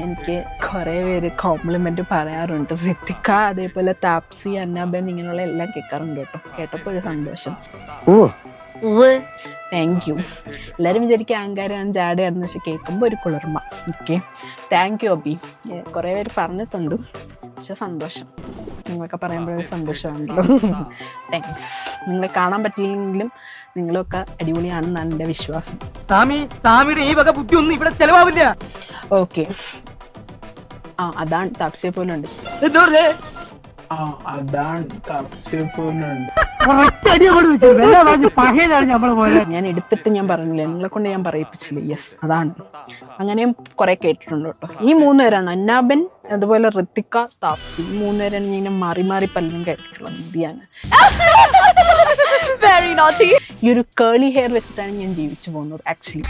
എനിക്ക് കുറേ പേര് കോംപ്ലിമെന്റ് പറയാറുണ്ട്. ഋത്തിക, അതേപോലെ താപ്സി, അന്നാബൻ, ഇങ്ങനെയുള്ള എല്ലാം കേൾക്കാറുണ്ട് കേട്ടോ. കേട്ടപ്പോൾ ഒരു സന്തോഷം. Thank you. എല്ലാവരും വിചാരിക്കും അഹങ്കാരമാണ്, ജാടയാണെന്ന്, പക്ഷെ കേൾക്കുമ്പോൾ ഒരു കുളിർമ. Okay, thank you Abi. കുറേ പേര് പറഞ്ഞിട്ടുണ്ട്, പക്ഷെ സന്തോഷം. നിങ്ങളൊക്കെ പറയുമ്പോഴൊരു സന്തോഷമാണല്ലോ. താങ്ക്സ്. നിങ്ങളെ കാണാൻ പറ്റില്ലെങ്കിലും നിങ്ങളൊക്കെ അടിപൊളിയാണെന്നാണ് എൻ്റെ വിശ്വാസം. ഓക്കെ, അതാണ് താപ്സിയെ പോലെ ഉണ്ട്. ഞാൻ എടുത്തിട്ട് ഞാൻ പറഞ്ഞില്ല, നിങ്ങളെ കൊണ്ട് ഞാൻ പറയിപ്പിച്ചില്ല. യെസ്, അതാണ്. അങ്ങനെയും കുറെ കേട്ടിട്ടുണ്ട് കേട്ടോ. ഈ 3 പേരാണ്, അന്നാബൻ, അതുപോലെ ഋത്തിക, താപ്സി. ഈ 3 പേരാണ് ഞാൻ മാറി മാറി പലരും കേട്ടിട്ടുള്ളത്. മതിയാണ്. ഈ ഒരു കേളി ഹെയർ വെച്ചിട്ടാണ് ഞാൻ ജീവിച്ചു പോകുന്നത് ആക്ച്വലി.